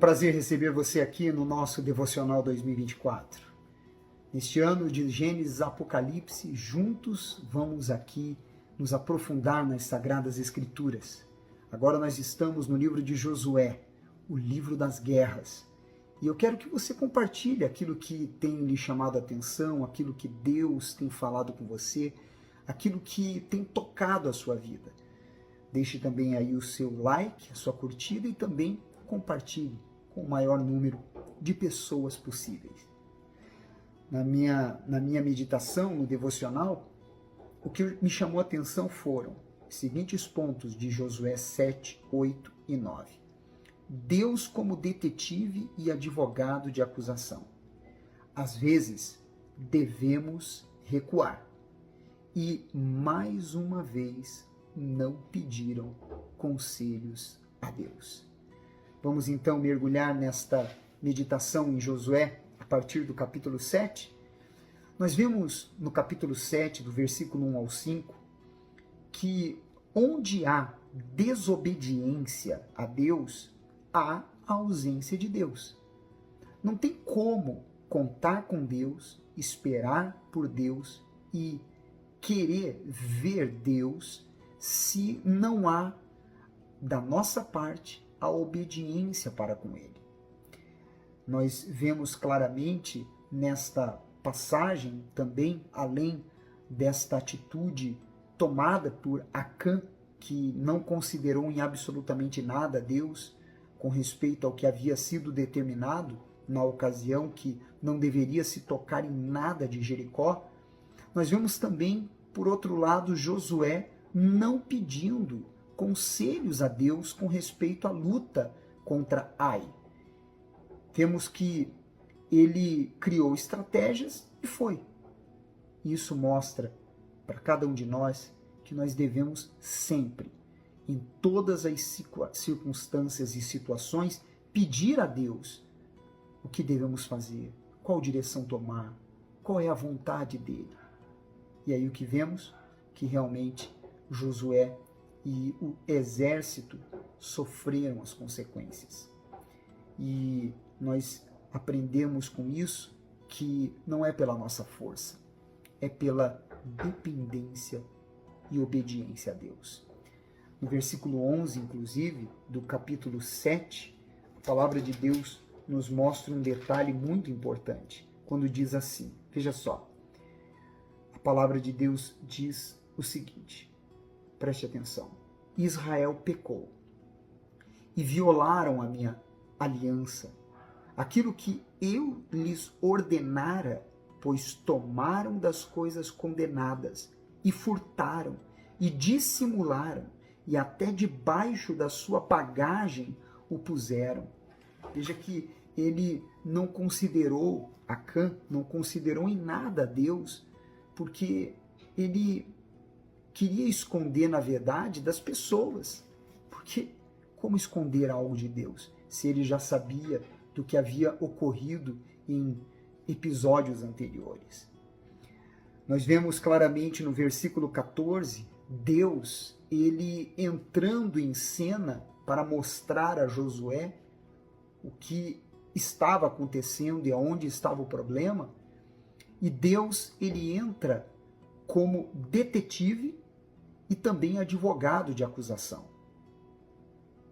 prazer receber você aqui no nosso Devocional 2024. Neste ano de Gênesis Apocalipse, juntos vamos aqui nos aprofundar nas Sagradas Escrituras. Agora nós estamos no livro de Josué, o livro das guerras. E eu quero que você compartilhe aquilo que tem lhe chamado a atenção, aquilo que Deus tem falado com você, aquilo que tem tocado a sua vida. Deixe também aí o seu like, a sua curtida e também compartilhe com o maior número de pessoas possíveis. Na minha meditação, no devocional, o que me chamou a atenção foram os seguintes pontos de Josué 7, 8 e 9. Deus como detetive e advogado de acusação. Às vezes, devemos recuar. E, mais uma vez, não pediram conselhos a Deus. Vamos então mergulhar nesta meditação em Josué, a partir do capítulo 7. Nós vemos no capítulo 7, do versículo 1 ao 5, que onde há desobediência a Deus, há a ausência de Deus. Não tem como contar com Deus, esperar por Deus e querer ver Deus se não há da nossa parte a obediência para com Ele. Nós vemos claramente nesta passagem também, além desta atitude tomada por Acã, que não considerou em absolutamente nada Deus com respeito ao que havia sido determinado na ocasião, que não deveria se tocar em nada de Jericó. Nós vemos também, por outro lado, Josué não pedindo conselhos a Deus com respeito à luta contra Ai. Vemos que ele criou estratégias e foi. Isso mostra para cada um de nós que nós devemos sempre, em todas as circunstâncias e situações, pedir a Deus o que devemos fazer, qual direção tomar, qual é a vontade dele. E aí o que vemos? Que realmente Josué e o exército sofreram as consequências. E nós aprendemos com isso que não é pela nossa força, é pela dependência e obediência a Deus. No versículo 11, inclusive, do capítulo 7, a palavra de Deus nos mostra um detalhe muito importante, quando diz assim, veja só, a palavra de Deus diz o seguinte, preste atenção, Israel pecou e violaram a minha aliança, aquilo que eu lhes ordenara, pois tomaram das coisas condenadas e furtaram e dissimularam e até debaixo da sua bagagem o puseram. Veja que ele não considerou, Acã não considerou em nada a Deus, porque ele queria esconder, na verdade, das pessoas. Porque como esconder algo de Deus, se ele já sabia do que havia ocorrido em episódios anteriores? Nós vemos claramente no versículo 14, Deus, ele entrando em cena para mostrar a Josué o que estava acontecendo e aonde estava o problema. E Deus, ele entra como detetive e também advogado de acusação.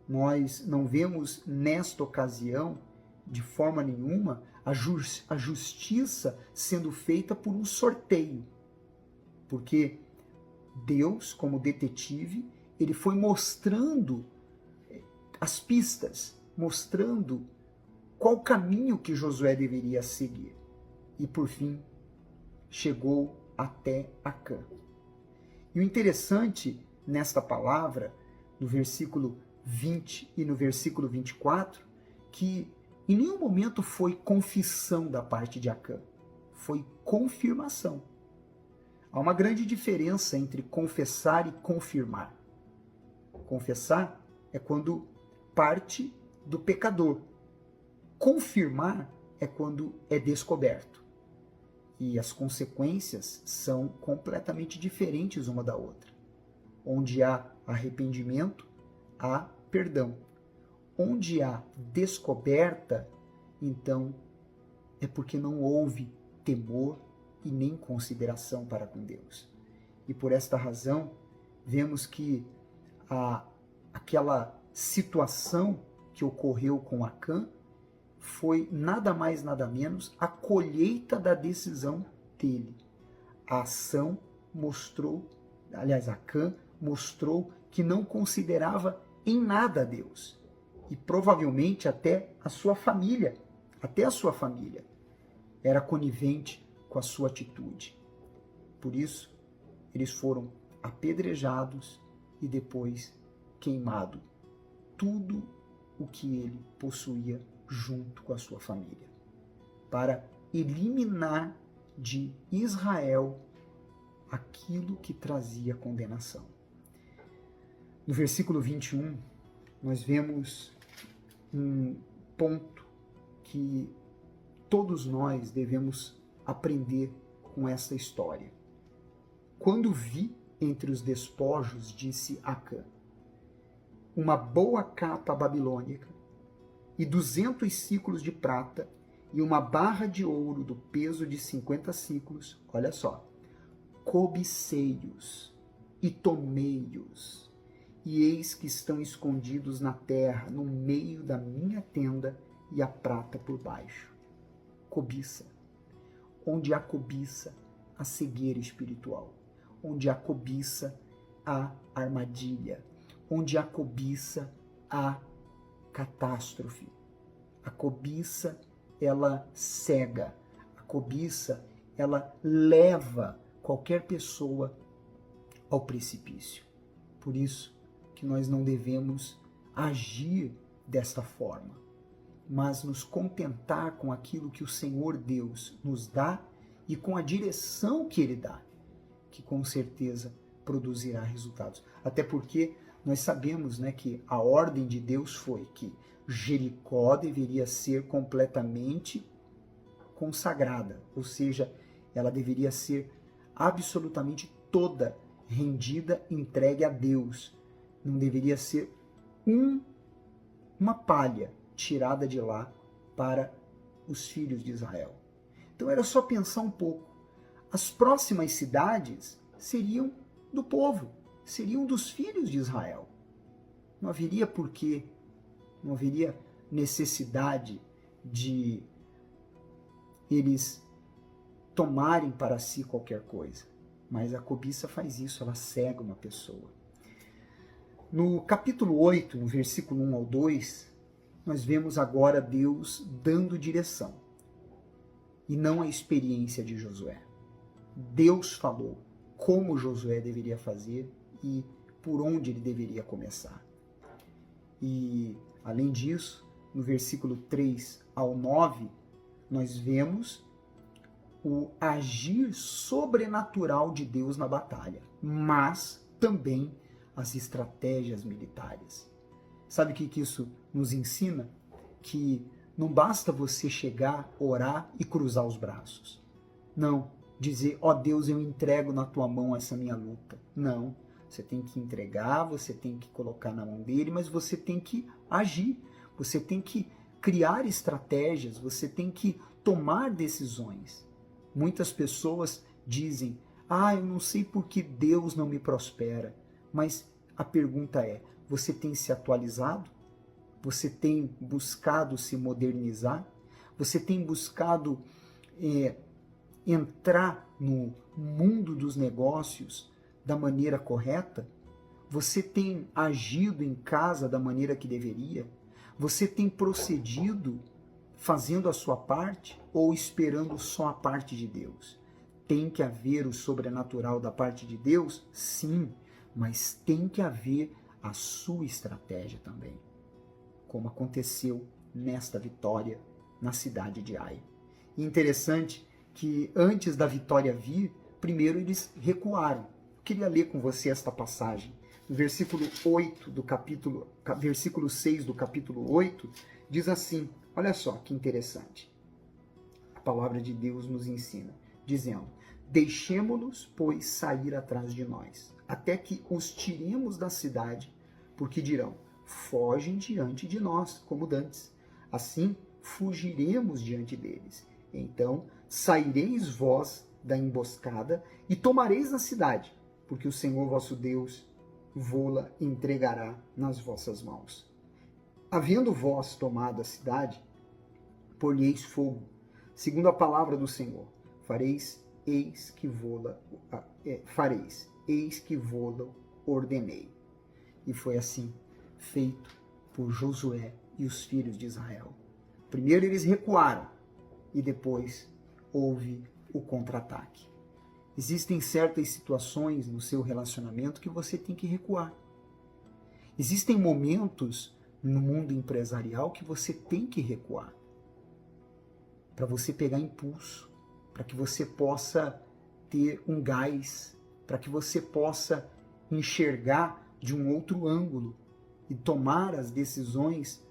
Nós não vemos nesta ocasião, de forma nenhuma, a justiça sendo feita por um sorteio. Porque Deus, como detetive, ele foi mostrando as pistas, mostrando qual caminho que Josué deveria seguir. E, por fim, chegou até Acã. E o interessante nesta palavra, no versículo 20 e no versículo 24, que em nenhum momento foi confissão da parte de Acã, foi confirmação. Há uma grande diferença entre confessar e confirmar. Confessar é quando parte do pecador. Confirmar é quando é descoberto. E as consequências são completamente diferentes uma da outra. Onde há arrependimento, há perdão. onde há descoberta, então é porque não houve temor e nem consideração para com Deus. E por esta razão, vemos que aquela situação que ocorreu com Acã foi nada mais, nada menos a colheita da decisão dele. A ação mostrou, aliás, Acã mostrou que não considerava em nada Deus. E provavelmente até a sua família era conivente com a sua atitude. Por isso, eles foram apedrejados e depois queimado tudo o que ele possuía junto com a sua família, para eliminar de Israel aquilo que trazia condenação. No versículo 21, nós vemos um ponto que todos nós devemos aprender com essa história. Quando vi entre os despojos, disse Acã, uma boa capa babilônica e 200 ciclos de prata e uma barra de ouro do peso de 50 ciclos, olha só, cobicei-os e tomei-os, e eis que estão escondidos na terra, no meio da minha tenda, e a prata por baixo. Cobiça. Onde há cobiça, há cegueira espiritual. Onde há cobiça, há armadilha. Onde há cobiça, há catástrofe. A cobiça, ela cega. A cobiça, ela leva qualquer pessoa ao precipício. Por isso que nós não devemos agir desta forma, mas nos contentar com aquilo que o Senhor Deus nos dá e com a direção que Ele dá, que com certeza produzirá resultados. Até porque nós sabemos, né, que a ordem de Deus foi que Jericó deveria ser completamente consagrada, ou seja, ela deveria ser absolutamente toda rendida, entregue a Deus. Não deveria ser uma palha tirada de lá para os filhos de Israel. Então era só pensar um pouco. As próximas cidades seriam do povo, seriam dos filhos de Israel. Não haveria porquê, não haveria necessidade de eles tomarem para si qualquer coisa. Mas a cobiça faz isso, ela cega uma pessoa. No capítulo 8, no versículo 1 ao 2, nós vemos agora Deus dando direção. E não a experiência de Josué. Deus falou como Josué deveria fazer e por onde ele deveria começar. E, além disso, no versículo 3 ao 9, nós vemos o agir sobrenatural de Deus na batalha, mas também as estratégias militares. Sabe o que isso nos ensina? Que não basta você chegar, orar e cruzar os braços. Não, dizer, ó Deus, eu entrego na tua mão essa minha luta. Não, você tem que entregar, você tem que colocar na mão dele, mas você tem que agir, você tem que criar estratégias, você tem que tomar decisões. Muitas pessoas dizem, eu não sei por que Deus não me prospera. Mas a pergunta é, você tem se atualizado? Você tem buscado se modernizar? Você tem buscado entrar no mundo dos negócios da maneira correta? Você tem agido em casa da maneira que deveria? Você tem procedido fazendo a sua parte ou esperando só a parte de Deus? Tem que haver o sobrenatural da parte de Deus? Sim, mas tem que haver a sua estratégia também, como aconteceu nesta vitória na cidade de Ai. E interessante que antes da vitória vir, primeiro eles recuaram. Eu queria ler com você esta passagem. No versículo 6 do capítulo 8, diz assim, olha só que interessante. A palavra de Deus nos ensina, dizendo, deixemo-los, pois, sair atrás de nós, até que os tiremos da cidade, porque dirão, fogem diante de nós, como dantes. Assim, fugiremos diante deles. Então, saireis vós da emboscada e tomareis a cidade, porque o Senhor vosso Deus vô-la entregará nas vossas mãos. Havendo vós tomado a cidade, por-lhe-eis fogo, segundo a palavra do Senhor. Fareis, eis que vô-la ordenei. E foi assim feito por Josué e os filhos de Israel. Primeiro eles recuaram e depois houve o contra-ataque. Existem certas situações no seu relacionamento que você tem que recuar. Existem momentos no mundo empresarial que você tem que recuar para você pegar impulso, para que você possa ter um gás, para que você possa enxergar de um outro ângulo e tomar as decisões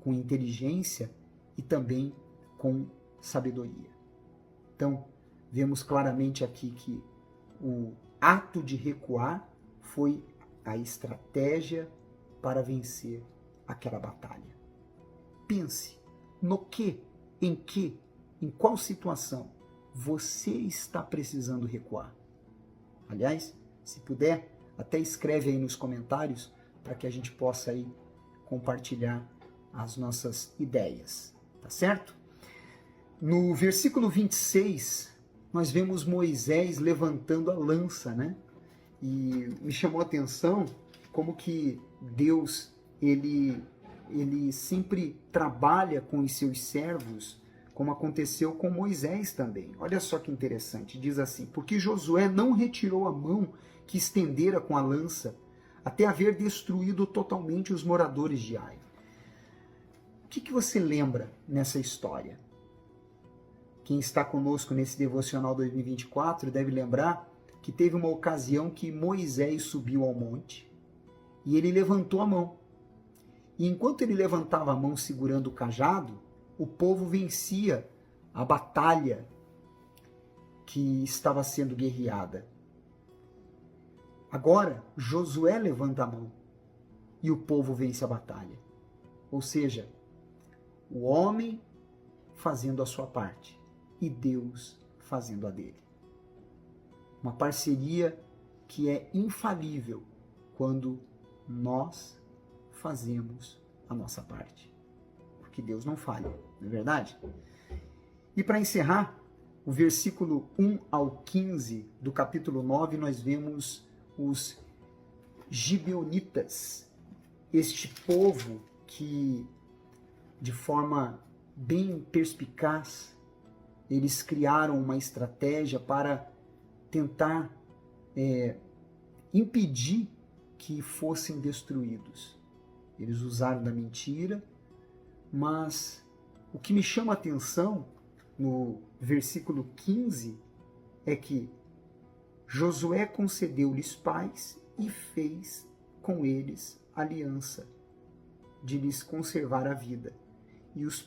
com inteligência e também com sabedoria. Então, vemos claramente aqui que o ato de recuar foi a estratégia para vencer aquela batalha. Pense no que, em qual situação você está precisando recuar. Aliás, se puder, até escreve aí nos comentários para que a gente possa aí compartilhar as nossas ideias, tá certo? No versículo 26, nós vemos Moisés levantando a lança, né? E me chamou a atenção como que Deus, ele sempre trabalha com os seus servos, como aconteceu com Moisés também. Olha só que interessante, diz assim: porque Josué não retirou a mão que estendera com a lança, até haver destruído totalmente os moradores de Ai. O que você lembra nessa história? Quem está conosco nesse Devocional 2024 deve lembrar que teve uma ocasião que Moisés subiu ao monte e ele levantou a mão. E enquanto ele levantava a mão segurando o cajado, o povo vencia a batalha que estava sendo guerreada. Agora, Josué levanta a mão e o povo vence a batalha. Ou seja, o homem fazendo a sua parte e Deus fazendo a dele. Uma parceria que é infalível quando nós fazemos a nossa parte. Porque Deus não falha, não é verdade? E para encerrar, o versículo 1 ao 15 do capítulo 9, nós vemos os gibeonitas, este povo que, de forma bem perspicaz, eles criaram uma estratégia para tentar impedir que fossem destruídos. Eles usaram da mentira, mas o que me chama a atenção no versículo 15 é que Josué concedeu-lhes paz e fez com eles aliança de lhes conservar a vida. E os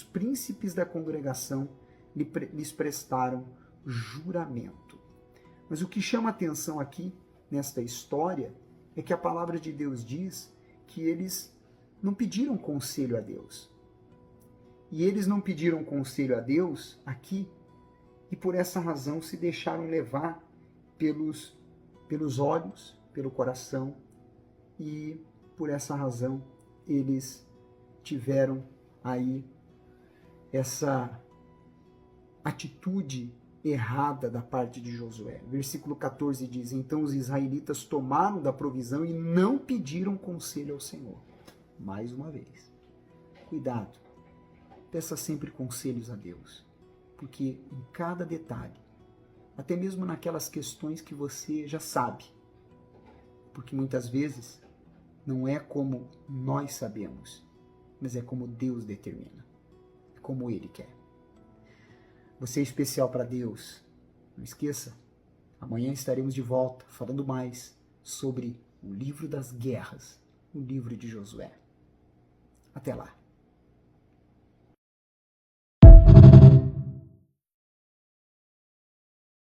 príncipes da congregação lhes prestaram juramento. Mas o que chama a atenção aqui, nesta história, é que a palavra de Deus diz que eles não pediram conselho a Deus. E eles não pediram conselho a Deus aqui, e por essa razão se deixaram levar pelos olhos, pelo coração, e por essa razão eles tiveram aí essa atitude errada da parte de Josué. Versículo 14 diz: então os israelitas tomaram da provisão e não pediram conselho ao Senhor. Mais uma vez, cuidado, peça sempre conselhos a Deus, porque em cada detalhe, até mesmo naquelas questões que você já sabe, porque muitas vezes não é como nós sabemos, mas é como Deus determina, é como Ele quer. Você é especial para Deus. Não esqueça, amanhã estaremos de volta falando mais sobre o livro das guerras, o livro de Josué. Até lá.